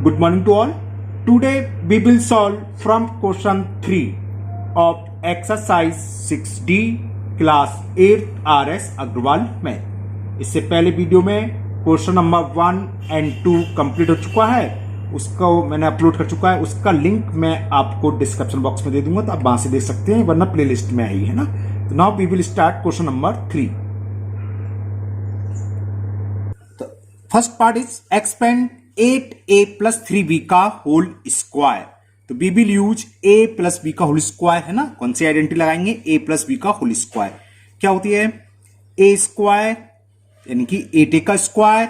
Good morning to all. Today we will solve from question 3 of exercise 6D class 8 RS Agarwal में। इससे पहले video में question number 1 and 2 complete हो चुका है, उसको मैंने अपलोड कर चुका है। उसका लिंक मैं आपको डिस्क्रिप्शन बॉक्स में दे दूंगा, तो आप वहां से देख सकते हैं, वरना प्लेलिस्ट में आई है ना। तो now we will start question number 3। First part is expand 8a plus 3b का होल स्क्वायर। तो we will use a plus b का होल स्क्वायर है ना। कौन सी आइडेंटिटी लगाएंगे? a प्लस बी का होल स्क्वायर क्या होती है? a स्क्वायर यानी कि 8a का square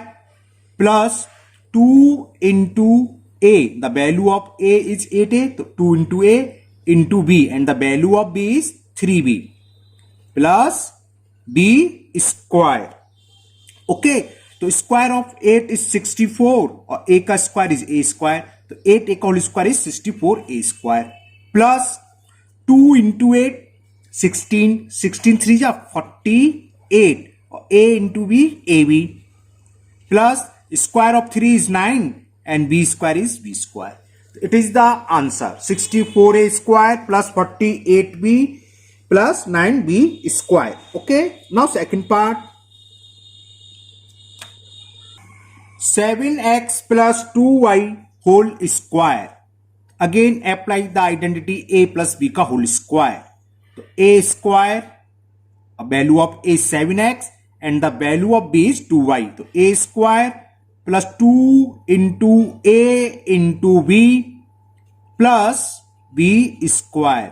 plus 2 into a, the value of a is 8a, तो 2 into a into b and the value of b is 3b plus b square. Okay, तो square of 8 is 64 और a का square is a square, तो 8a का whole square is 64a square plus 2 into 8 16 3 जा 48 और a into b ab plus square of 3 is 9 and b square is b square. It is the answer 64a square plus 48b plus 9b square. Okay, now second part 7x plus 2y whole square. Again apply the identity a plus b का whole square. तो a square, value of a 7x and the value of b is 2y. तो a square plus 2 into a into b plus b square.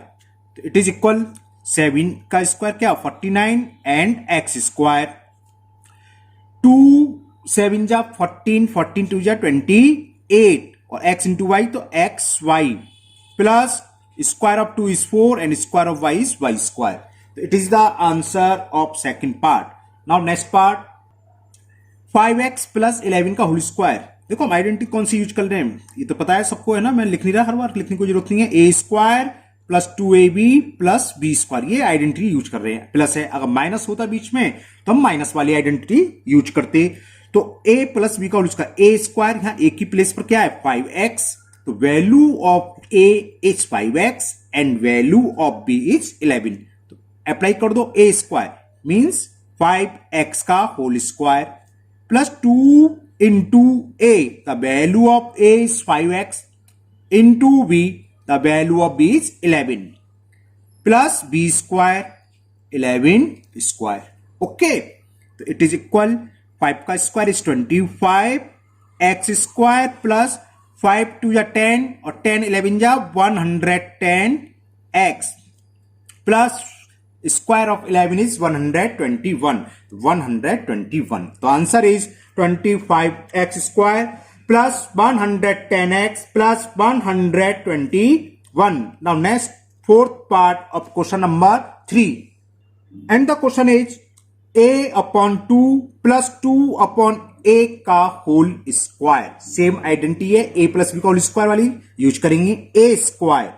तो it is equal 7 का square क्या 49 and x square 2 7 जा 14 14 2 जा 28 और x into y तो x y plus square of 2 is 4 and square of y is y square. तो it is the answer of second part. Now next part 5x plus 11 का whole square. देखो हम identity कौन सी use कर रहे हैं, ये तो पता है सबको है ना, मैं लिख नहीं रहा, हर बार लिखने की जरूरत नहीं है। a square plus 2ab plus b square, ये आइडेंटिटी यूज कर रहे हैं। प्लस है, अगर माइनस होता बीच में तो हम माइनस वाली आइडेंटिटी यूज करते। तो a प्लस बी का होल स्क्वायर a स्क्वायर, यहां a की प्लेस पर क्या है 5x, तो value of a is 5x and value of b is 11। तो अप्लाई कर दो a स्क्वायर मींस 5x का whole square plus 2 into a, the value of a is 5x into b, the value of b is 11 plus b square 11 square. Okay, तो it is equal 5 का square is 25 x square plus 5 2 या 10 और 10 11 जा 110 x plus square of 11 is 121। तो answer is 25 x square plus 110 x plus 121। Now next fourth part of question number 3 and the question is a upon 2 plus 2 upon a का whole square. Same identity है, a plus b का whole square वाली use करेंगे। a square,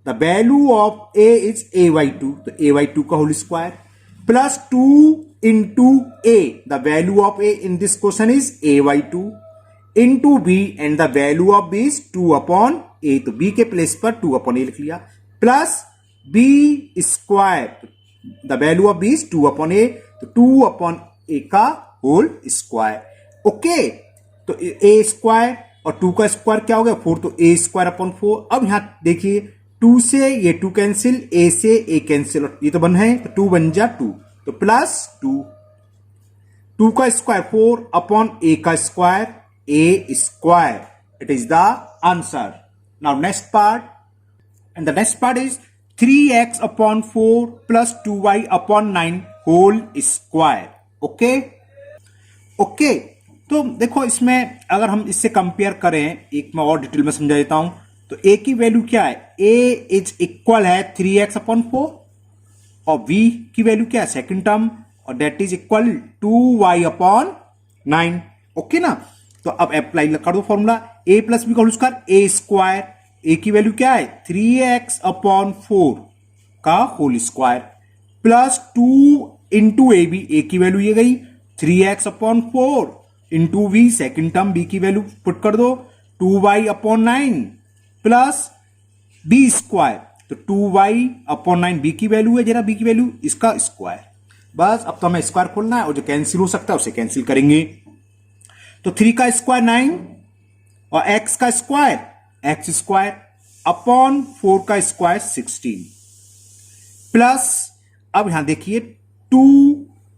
the value of a is a by 2, तो a by 2 का whole square plus 2 into a, the value of a in this question is a by 2 into b and the value of b is 2 upon a, तो b के place पर 2 upon a लिख लिया plus b square, the value of b is 2 upon a, तो 2 upon a का whole square. Okay, तो a square और 2 का स्क्वायर क्या हो गया 4, तो a स्क्वायर अपॉन 4। अब यहां देखिए 2 से ये 2 कैंसिल, a से a कैंसिल, और ये तो बन है, तो 2 बन जा 2, तो प्लस 2 का स्क्वायर 4 अपॉन a का square a square. It is the answer. Now next part and the next part is 3x upon 4 plus 2y upon 9 whole square. Okay okay, तो देखो इसमें अगर हम इससे कंपेयर करें, एक मैं और डिटेल में समझा देता हूं। तो a की वैल्यू क्या है, a इज इक्वल है 3x अपॉन 4 और v की वैल्यू क्या है सेकंड टर्म, और that is equal 2y upon 9। Okay ना, तो अब अप्लाई कर दो फॉर्मूला a प्लस बी का whole square a square, a की वैल्यू क्या है 3x अपॉन 4 का whole square plus 2 into a b, a की वैल्यू ये गई 3x upon 4 into b, second term b की वैल्यू पुट कर दो 2y upon 9 plus b square, तो 2y अपॉन 9 बी की वैल्यू है, जरा बी की वैल्यू, इसका स्क्वायर। बस अब तो हमें स्क्वायर खोलना है और जो कैंसिल हो सकता है उसे कैंसिल करेंगे। तो 3 का स्क्वायर 9 और x का स्क्वायर एक्स स्क्वायर अपॉन 4 का स्क्वायर 16 प्लस, अब यहां देखिए 2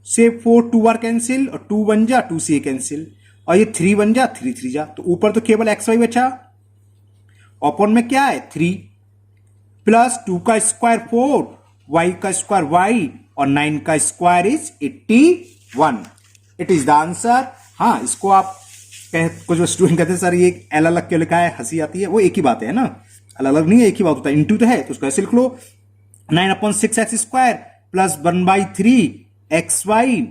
से 4 2 बार कैंसिल और 2 बन जा 2 से कैंसिल और ये 3 बन जा 3 3 जा, तो ऊपर तो केवल एक्स वाई बचा, अपॉन में क्या है 3 प्लस 2 का स्क्वायर 4, y का स्क्वायर y और 9 का square is 81। It is the answer. हाँ, इसको आप कुछ स्टूडेंट कहते हैं सर ये अलग अलग क्यों लिखा है, हंसी आती है, वो एक ही बात है ना, अलग अलग नहीं है, एक ही बात होता है। इंटू तो है तो उसको ऐसे लिख लो 9/6 square plus 1/3 xy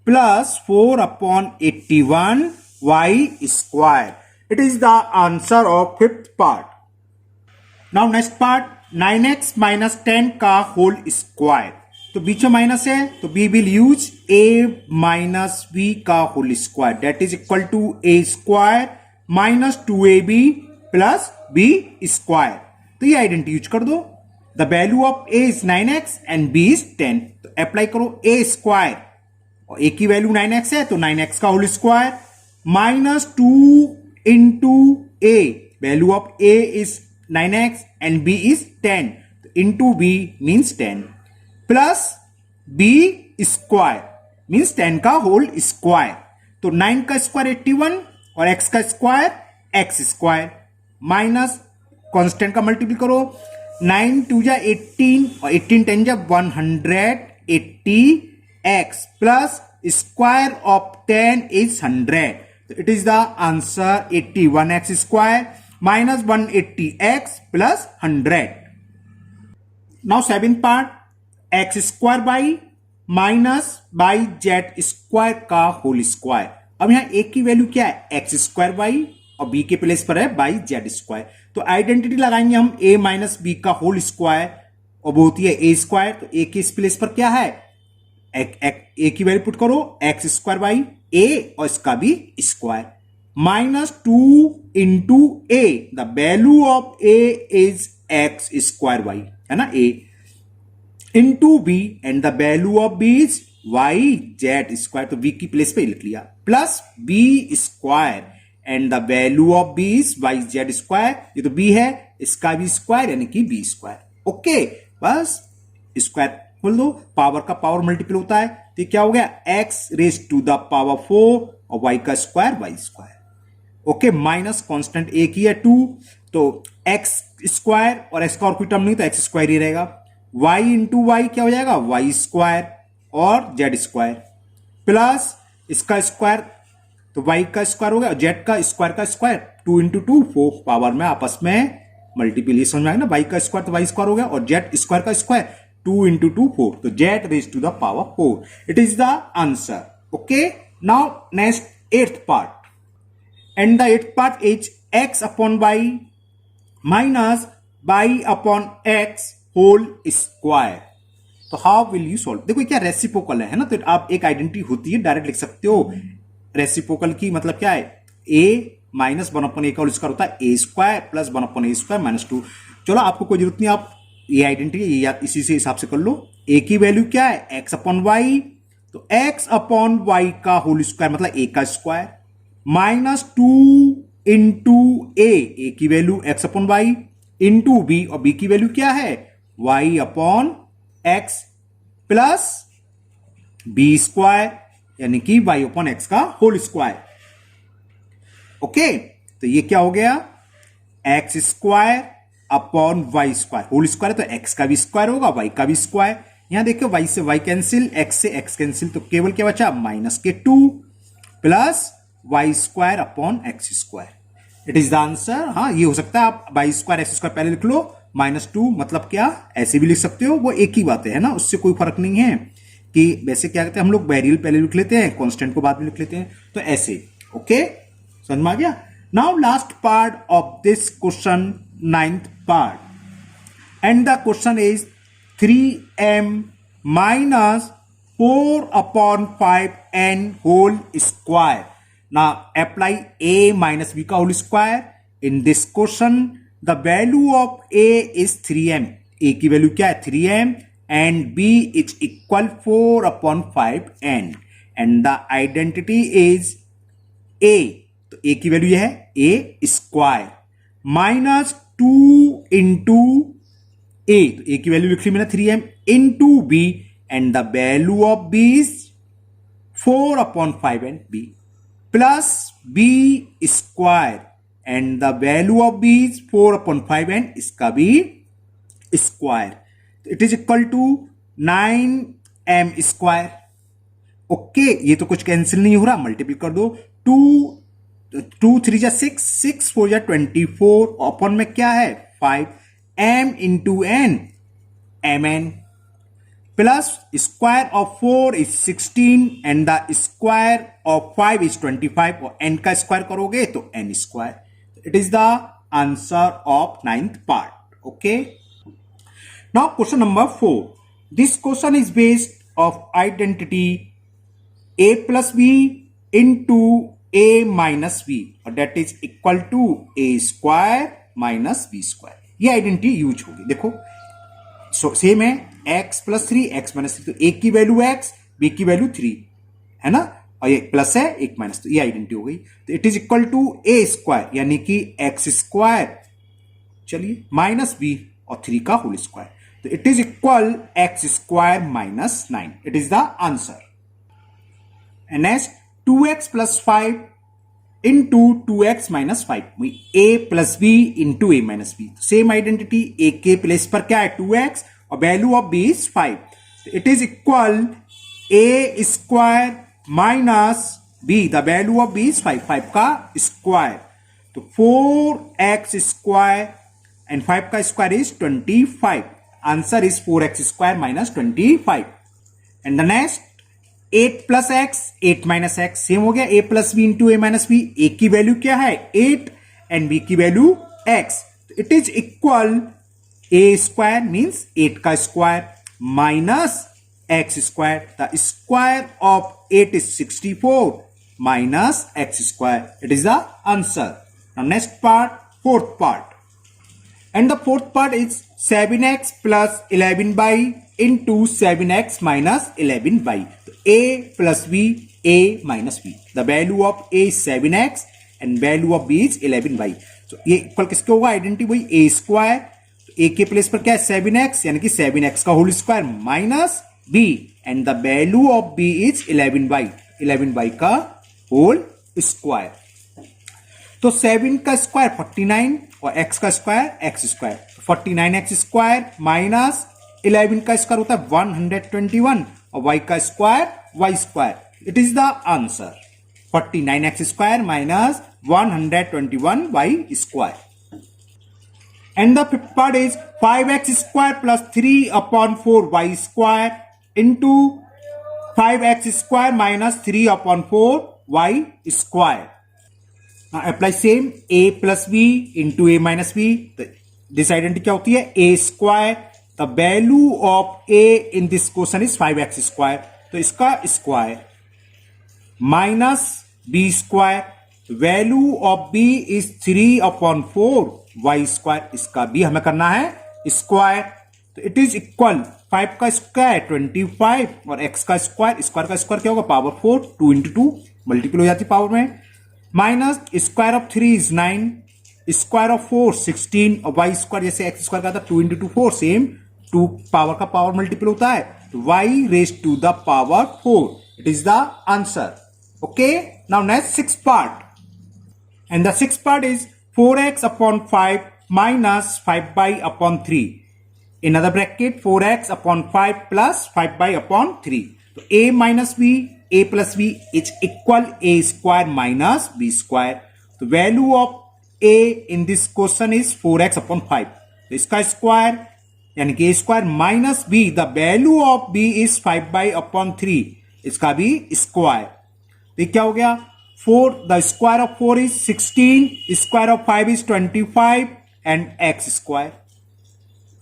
plus 4/81 y square. It is the answer of fifth part. Now next part 9x minus 10 का होल स्क्वायर। तो बीच में माइनस है तो b will use a minus b का whole square, that is equal to a square minus 2ab plus b square. तो ये identity use कर दो। The value of a is 9x and b is 10, तो अप्लाई करो a स्क्वायर और a की वैल्यू 9x है तो 9x का whole square minus 2 into a, value of a is 9x and b is 10, into b means 10 plus b square means 10 का whole square. तो 9 का स्क्वायर 81 और x का square x square minus constant का multiple करो, 9 2 जा 18 और 18 10 जा 180x plus square of 10 is 100, तो it is the answer 81x square minus 180x plus 100. Now seventh part x square by minus by z square का whole square. अब यहां a की वैल्यू क्या है x स्क्वायर बाई और b के place पर है बाई z स्क्वायर, तो आइडेंटिटी लगाएंगे हम a माइनस बी का होल स्क्वायर और वो होती है a स्क्वायर, तो a के इस प्लेस पर क्या है a की वैल्यू पुट करो x स्क्वायर बाई a और इसका भी square minus 2 into a, the value of a is x square y, है ना, a into b and the value of b is y z square, तो b की place पे लिख लिया, plus b square and the value of b is y z square, ये तो b है इसका भी स्क्वायर यानी कि b स्क्वायर। ओके, बस स्क्वायर खोल दो, पावर का पावर मल्टीपल होता है, तो क्या हो गया x raise to the power 4 और y का square y square. Okay, minus constant एक ही है 2, तो x स्क्वायर और x का और कोई टर्म नहीं तो x स्क्वायर ही रहेगा, y इंटू वाई क्या हो जाएगा y स्क्वायर और z स्क्वायर प्लस इसका स्क्वायर तो y का स्क्वायर हो गया और z का स्क्वायर 2 इंटू 2 4 पावर में आपस में मल्टीपल, ये समझ में आएगा ना, y का स्क्वायर तो y स्क्वायर हो गया और z स्क्वायर का स्क्वायर 2 इंटू 2 4, तो z raise to the power 4, it is the answer. Okay, now next eighth part and the eighth part is x upon y minus y upon x whole square। तो how will you solve, देखो क्या reciprocal है ना, तो आप एक identity होती है डायरेक्ट लिख सकते हो। रेसिप्रोकल की मतलब क्या है a माइनस 1/a का होल स्क्वायर होता है a square plus 1/a square minus 2। चलो आपको कोई जरूरत नहीं, आप ये आइडेंटिटी या इसी से हिसाब से कर लो। a की वैल्यू क्या है x अपॉन y, तो x अपॉन y का होल स्क्वायर मतलब a का स्क्वायर माइनस 2 इंटू ए की value x upon y into b और b की वैल्यू क्या है y upon x plus b square यानी कि y अपॉन x का होल स्क्वायर। ओके, तो ये क्या हो गया x square upon y square, whole square तो x का भी स्क्वायर होगा y का भी स्क्वायर। यहां देखो y से y कैंसिल, x से x कैंसिल, तो केवल क्या बचा माइनस के 2 plus y square upon x square, it is the answer. हाँ, ये हो सकता है आप y स्क्वायर एक्स स्क्वायर पहले लिख लो, माइनस 2 मतलब क्या ऐसे भी लिख सकते हो, वो एक ही बात है ना, उससे कोई फर्क नहीं है कि वैसे क्या कहते हैं हम लोग वेरिएबल पहले लिख लेते हैं कांस्टेंट को बाद में लिख लेते हैं, तो ऐसे। ओके, समझ में आ गया। Now last part of this question, 9th part, and the question is 3m minus 4/5n whole square. Now apply a minus b का होल स्क्वायर in this question the value of a is 3m. a की value क्या है 3m and b is equal 4/5n and the identity is a. तो a की value यह है a square minus 2 into a. तो a की वैल्यू लिख ली मैंने 3m into b and the value of b is 4/5n b plus b square and the value of b is 4/5n इसका भी square. It is equal to 9m square. Okay ये तो कुछ cancel नहीं हो रहा, मल्टीप्लाई कर दो. 2 3 जा 6 6 4 जा 24 अपन में क्या है 5 m into n mn plus square of 4 is 16 and the square of 5 is 25 और n का स्क्वायर करोगे तो n square. It is the answer of 9th part. Okay now question number 4. This question is based of identity a plus b into a minus b और that is equal to a square minus b square. ये identity use होगी. देखो same है x plus 3 x minus 3 तो a की value x b की value 3 है ना और ये प्लस है एक माइनस तो ये आइडेंटिटी हो गई. तो it is equal to a square यानी कि x स्क्वायर चलिए माइनस b और 3 का होल स्क्वायर. तो it is equal x square minus 9. It is the answer. And next 2x plus 5 into 2x minus 5 a plus b into a minus b. Same identity a के place पर क्या है 2x और value of b is 5. It is equal a square minus b the value of b is 5 5 का square. तो 4x square and 5 का square is 25. Answer is 4x square minus 25. And the next 8 plus x 8 minus x same हो गया a plus b into a minus b. A की value क्या है 8 and b की value x. It is equal a square means 8 का square minus x square. The square of 8 is 64 minus x square. It is the answer. Now next part fourth part and the fourth part is 7x plus 11y into 7x minus 11y. So a plus b, a minus b. The value of a is 7x and value of b is 11y. So ये equal किसके होगा identity वही a square. a के place पर क्या है 7x यानी कि 7x का whole square minus b and the value of b is 11y. 11y का होल स्क्वायर. तो 7 का स्क्वायर 49 और x का square x square. 49x square minus 11 का स्क्वायर होता है 121 और y का square y square. It is the answer 49x square minus 121 y square. And the fifth part is 5x square plus 3/4 y square into 5x square minus 3/4 y square. Now apply same a plus b into a minus b. This identity क्या होती है a square. The value of a in this question is 5x square. तो इसका square minus b square. Value of b is 3/4 y square. इसका भी हमें करना है स्क्वायर. तो इट इज इक्वल 5 का स्क्वायर 25 और x का स्क्वायर. स्क्वायर का स्क्वायर क्या होगा पावर 4 2 into 2 मल्टीपल हो जाती पावर में minus square of 3 is 9 square of 4 16 और y स्क्वायर जैसे x स्क्वायर का था 2 into 2 4 सेम 2 पावर का पावर मल्टीपल होता है तो y raise to the power 4. It is the answer. Okay now next 6th part and the 6th part is 4x/5 minus 5/3 in other bracket 4x/5 plus 5/3. So a minus b a plus b is equal a square minus b square. The value of a in this question is 4x/5. तो इसका square यानी कि a square minus b. The value of b is 5/3. इसका भी square. तो क्या हो गया 4. The square of 4 is 16. Square of 5 is 25 and x square.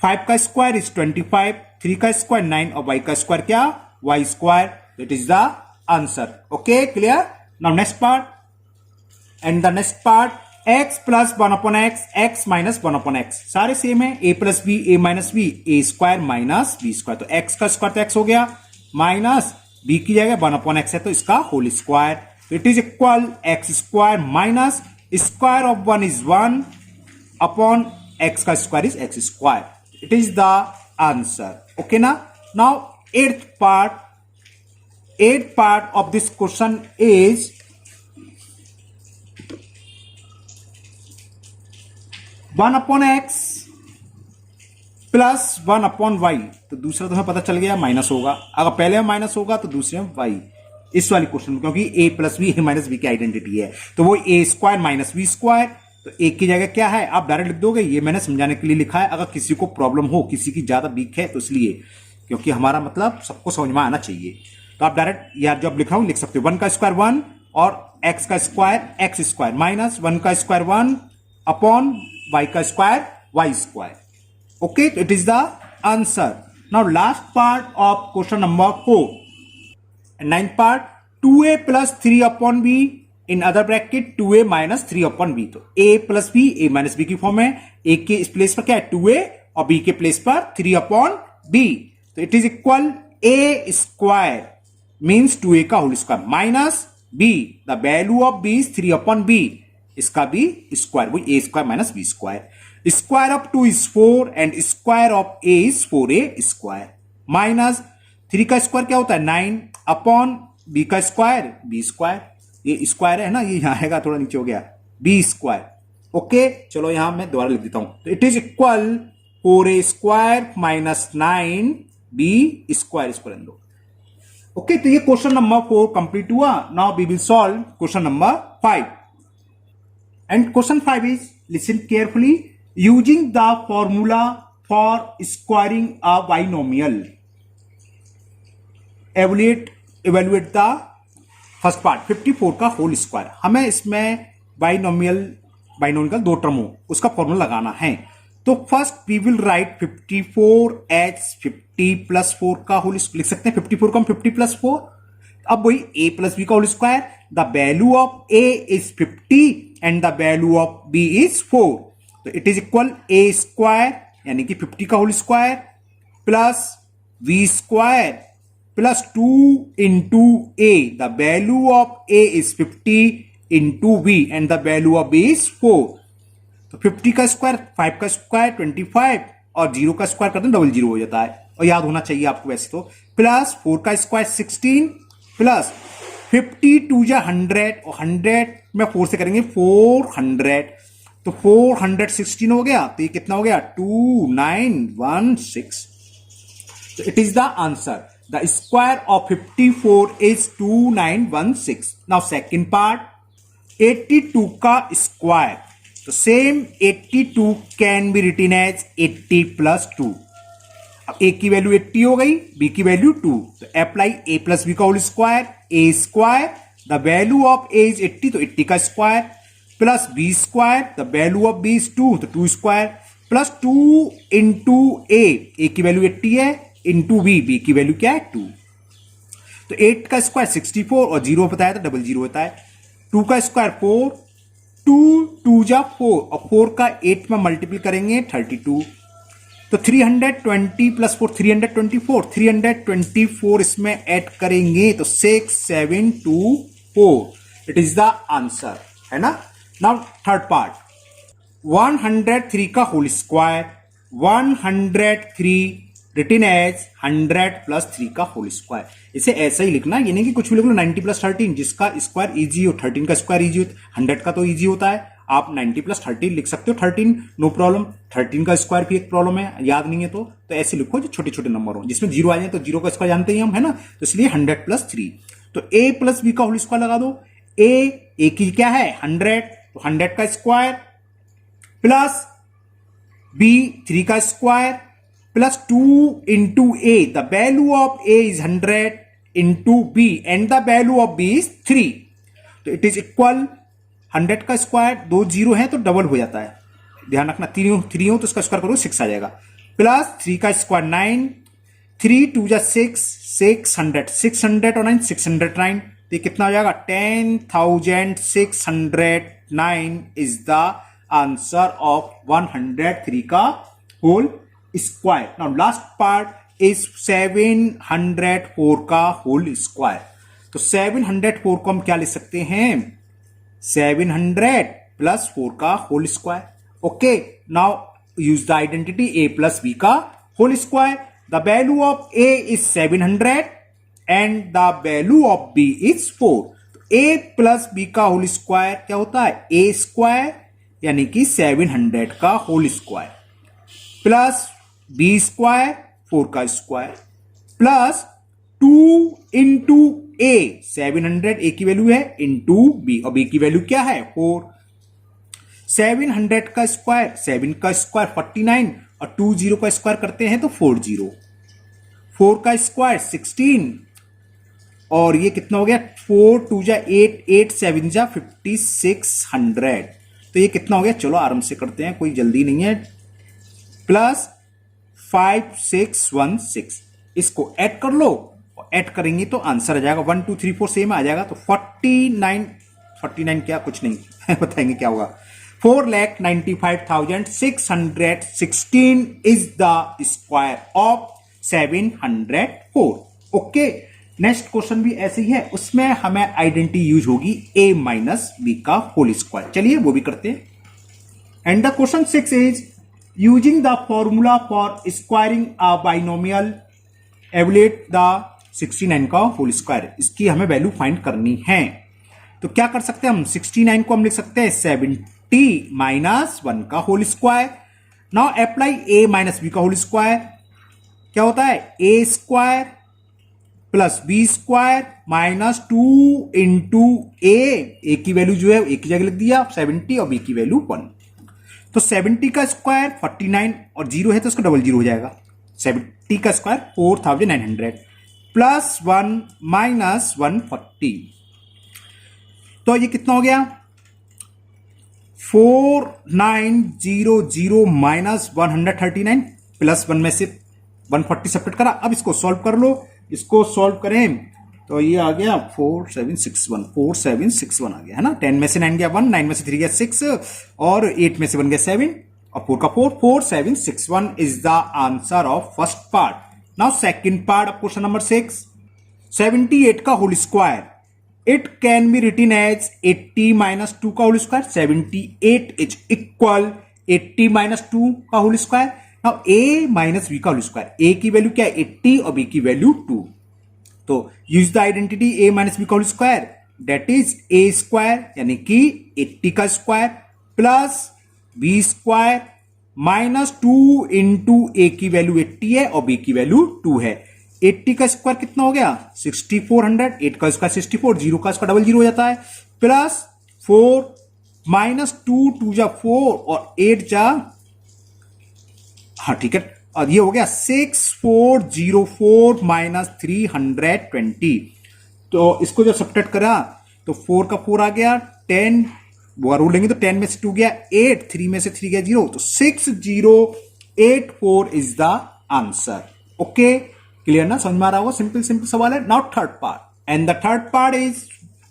5 का स्क्वायर इज 25. 3 का स्क्वायर 9 और y का स्क्वायर क्या y square. It is the answer. Okay clear. Now next part and the next part x plus one upon x minus one upon x, सारे same है, ए plus B ए minus b, ए square minus B square, तो x का square तो x हो गया, minus B की जगह one upon x है तो इसका होल स्क्वायर, तो it is equal x square minus square of one is one upon x का square is x square, it is the answer. Okay ना. Now eighth part of this question is one upon x plus one upon y, तो दूसरा तुम्हें पता चल गया minus होगा, अगर पहले में माइनस होगा तो दूसरे में वाई, इस वाली क्वेश्चन में, क्योंकि ए प्लस बी ए माइनस बी की आइडेंटिटी है, तो वो ए स्क्वायर माइनस बी स्क्वायर, तो एक की जगह क्या है आप डायरेक्ट लिख दोगे, ये मैंने समझाने के लिए लिखा है, अगर किसी को प्रॉब्लम हो, किसी की ज्यादा वीक है तो इसलिए, क्योंकि हमारा मतलब सबको समझ में आना चाहिए, तो आप डायरेक्ट यार जो आप लिख रहा हूं लिख सकते हो, वन का स्क्वायर वन और एक्स का square x square minus one का स्क्वायर वन अपॉन वाई का स्क्वायर वाई स्क्वायर. ओके, तो it is the answer. Now last part of question number 4 and ninth part 2a plus 3 upon b in other bracket 2a minus 3 upon b, तो a plus b a minus b की form है, a के इस place पर क्या है 2a और b के प्लेस पर 3 upon b, तो it is equal a square means 2a का whole square minus b, the value of b is 3 upon b, इसका b स्क्वायर वही a square minus b square, square of 2 is 4 and square of a is 4a square minus 3 का square क्या होता है 9 upon b का square b square, ये square है ना, ये यहां आएगा थोड़ा नीचे हो गया b स्क्वायर. ओके, चलो यहां मैं दोबारा लिख देता हूं, तो it is equal 4a square minus 9b square, इसको रख दो. ओके, तो ये क्वेश्चन नंबर 4 कंप्लीट हुआ. Now we will solve question number 5 and question 5 is listen carefully, using the formula for squaring a binomial evaluate the first part 54 का whole square. हमें इसमें binomial दो टर्म हो उसका फॉर्मूला लगाना है, तो फर्स्ट वी विल राइट 54 एच 50 प्लस 4 का होल लिख सकते हैं, 54 को हम 50 प्लस 4, अब वही a प्लस बी का whole square, the value of a is 50 and the value of b is 4, तो it is equal a square यानी कि 50 का whole square plus v square plus 2 into a, the value of a is 50 into v and the value of b is 4, तो 50 का square 5 का square 25 और 0 का square करते हैं डबल 0 हो जाता है, और याद होना चाहिए आपको वैसे तो, प्लस 4 का स्क्वायर 16 प्लस 50 टू जा 100 और 100 में 4 से करेंगे 400, तो 416 हो गया, तो ये कितना हो गया 2916, तो it is the answer. The square of 54 is 2916. Now second part 82 का स्क्वायर, तो same 82 can be written as 80 plus 2. अब a की वैल्यू 80 हो गई, b की वैल्यू 2, तो अप्लाई a प्लस बी का whole square, a square the value of a is 80, तो 80 का square plus b square the value of b is 2, तो 2 स्क्वायर प्लस 2 इंटू a की वैल्यू 80 है इंटू बी की value क्या है 2, तो 8 का स्क्वायर 64 और 0 बताया था डबल 0 होता है, 2 का स्क्वायर 4, 2 जा 4 और 4 का 8 में मल्टीपल करेंगे 32, तो 320 प्लस 4 324, 324 इसमें ऐड करेंगे तो 6724, इट इज द आंसर, है ना. नाउ थर्ड पार्ट 103 का whole square, 103 written as 100 plus 3 का होल स्क्वायर. इसे ऐसा ही लिखना, ये नहीं कि कुछ भी लिख लो 90 प्लस 13, जिसका स्क्वायर इजी हो, 13 का स्क्वायर इजी हो, 100 का तो इजी होता है, आप 90 प्लस 13 लिख सकते हो, 13 नो प्रॉब्लम, 13 का स्क्वायर भी एक प्रॉब्लम है, याद नहीं है तो ऐसे लिखो जो छोटे छोटे नंबर हो, जिसमें 0 आ जाए, तो 0 का स्क्वायर जानते ही हम, है ना, तो इसलिए 100 प्लस 3, तो a प्लस बी का होल स्क्वायर लगा दो, a की क्या है 100, तो 100 का स्क्वायर प्लस b 3 का square plus 2 into a, the value of a is 100 into b and the value of b is 3, तो इट इज इक्वल 100 का स्क्वायर 2 0 है तो डबल हो जाता है, ध्यान रखना 3 हो तो इसका स्क्वायर करो 6 आ जाएगा, प्लस 3 का स्क्वायर 9, 3 2 जा 6 600 600 और 9 609, तो ये कितना हो जाएगा 10,609 109 is the answer of 103 का whole square. Now last part is 704 का whole square. तो 704 को हम क्या लिख सकते हैं? 700 plus 4 का whole square. Okay, now use the identity a plus b का whole square. The value of a is 700 and the value of b is 4. a plus b का होल स्क्वायर क्या होता है? a स्क्वायर यानी कि 700 का whole square plus b square 4 का square plus 2 into a, 700 a की वैल्यू है, इंटू b, और b की वैल्यू क्या है? 4. 700 का स्क्वायर 7 का स्क्वायर 49 और 2 0 का स्क्वायर करते हैं तो 40. 4 का स्क्वायर 16 और ये कितना हो गया? 4 2 जा 8, 8 7 जा 5600. तो ये कितना हो गया? चलो आराम से करते हैं, कोई जल्दी नहीं है. प्लस 5616. इसको ऐड कर लो और ऐड करेंगे तो आंसर आ जाएगा 1 2 3 4 सेम आ जाएगा. तो 49 क्या? कुछ नहीं बताएंगे क्या होगा. 4,95,616 is the square of 704. Okay, next question भी ऐसे ही है, उसमें हमें आइडेंटिटी यूज होगी a माइनस बी का होल स्क्वायर. चलिए वो भी करते हैं. And the question 6 is using the formula for squaring a binomial evaluate the 69 का होल स्क्वायर. इसकी हमें वैल्यू फाइंड करनी है. तो क्या कर सकते हैं हम? 69 को हम लिख सकते हैं 70 माइनस 1 का whole square. Now apply a minus b का होल स्क्वायर. क्या होता है? a square plus b square minus 2 into a की वैल्यू जो है ए की जगह लिख दिया 70 और बी की वैल्यू 1. तो 70 का स्क्वायर 49 और 0 है तो उसका डबल 0 हो जाएगा. 70 का स्क्वायर 4900 प्लस 1 माइनस 140. तो ये कितना हो गया? 4900 माइनस 139 प्लस 1 में से 140 सेपरेट करा. अब इसको सॉल्व कर लो. इसको सॉल्व करें तो ये आ गया 4761 आ गया है ना. 10 में से 9 गया 1, 9 में से 3 गया 6 और 8 में से 1 गया 7 और 4 का 4. 4761 is the answer of first part. Now second part of question number 6. 78 का whole square. It can be written as 80 minus 2 का whole square. 78 is equal 80 minus 2 का whole square. Now a minus b का whole square. a की value क्या है? 80 और b की value 2. तो use the identity a minus b का whole square, that is a square यानी कि 80 का square plus b square minus 2 into a की वैल्यू 80 है और b की वैल्यू 2 है. 80 का स्क्वायर कितना हो गया? 6400. 8 का स्क्वायर 64, 0 का स्क्वायर डबल 0 हो जाता है. प्लस 4 माइनस 2 जा 4 और 8 जा, हाँ ठीक है, और ये हो गया 6404 माइनस 320. तो इसको जब सब्ट्रैक्ट करा तो 4 का 4 आ गया, 10 वो लेंगे तो 10 में से 2 गया 8, 3 में से 3 गया 0. तो 6084 is the answer. Okay, clear ना? समझ में आ रहा होगा. सिंपल सवाल है. Now third part, and the third part is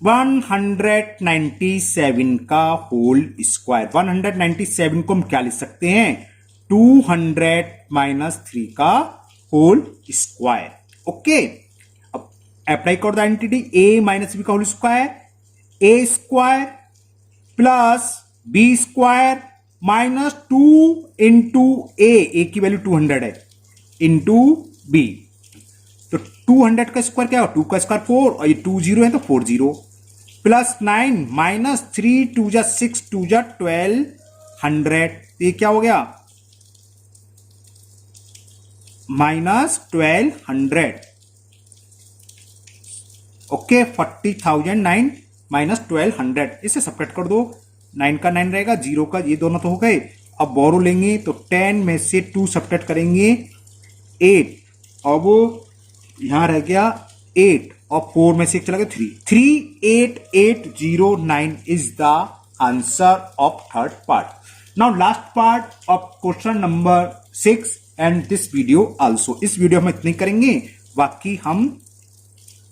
197 का होल स्क्वायर. 197 को हम क्या लिख सकते हैं? 200 माइनस 3 का होल स्क्वायर. ओके, अब अप्लाई कर the identity a minus b का whole square. a square plus b square minus 2 into a की वैल्यू 200 है, इंटू b. तो 200 का स्क्वायर क्या हो? 2 का स्क्वायर 4 और ये 2 0 है तो 4 0 प्लस 9 माइनस 3 2 जा 6 2 जा 1200. ये क्या हो गया? माइनस 1200. Okay, 40,009 minus 1200. इसे सब्ट्रैक्ट कर दो. 9 का 9 रहेगा, 0 का, ये दोनों तो हो गए. अब बोरो लेंगे तो 10 में से 2 सब्ट्रैक्ट करेंगे 8. अब यहां रह गया 8 और 4 में से एक चला गया 3. 38809 is the answer of third part. Now last part of question number 6 and this video also. इस वीडियो में इतनी करेंगे, बाकी हम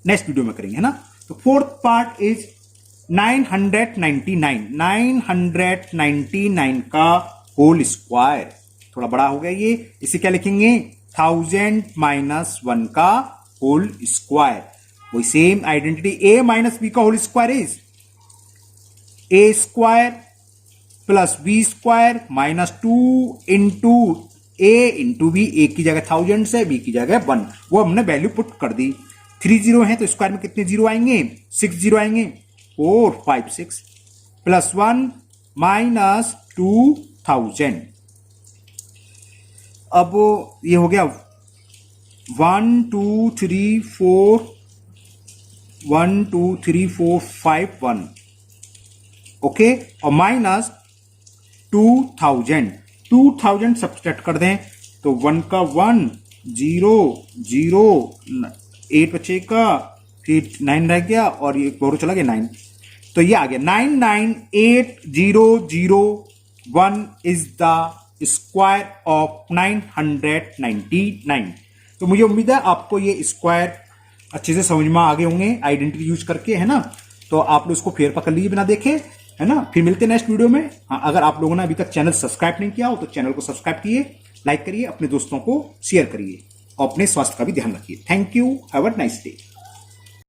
नेक्स्ट वीडियो में करेंगे, है ना. तो फोर्थ पार्ट इज 999 का होल स्क्वायर, थोड़ा बड़ा हो गया ये, इसे क्या लिखेंगे 1000 माइनस 1 का होल स्क्वायर। वही same identity a minus b का whole square is a square plus b square minus 2 into a into b, a की जगह 1000 से b की जगह 1, वो हमने वैल्यू पुट कर दी। 3 जीरो है तो स्क्वायर में कितने जीरो आएंगे, 6 जीरो आएंगे, 4 5 6 प्लस 1 माइनस 2000। अब ये हो गया 1 2 3 4 1 2 3 4 5 1, ओके, और माइनस 2000 सब्सट्रैक्ट कर दें तो 1 का 1 0 0 8 बचेगा, फिर 9 रह गया और ये बोरो चला गया 9, तो ये आ गया 998001 इज द स्क्वायर ऑफ 999। तो मुझे उम्मीद है आपको ये स्क्वायर अच्छे से समझ में आ गए होंगे आइडेंटिटी यूज करके, है ना। तो आप लोग इसको फेर पकड़ लीजिए बिना देखे, है ना। फिर मिलते हैं नेक्स्ट वीडियो में। हाँ, अगर आप लोगों ने अभी तक चैनल सब्सक्राइब नहीं किया हो तो चैनल को सब्सक्राइब कीजिए, लाइक करिए, अपने दोस्तों को शेयर करिए और अपने स्वास्थ्य का भी ध्यान रखिए। Thank you, have a nice day.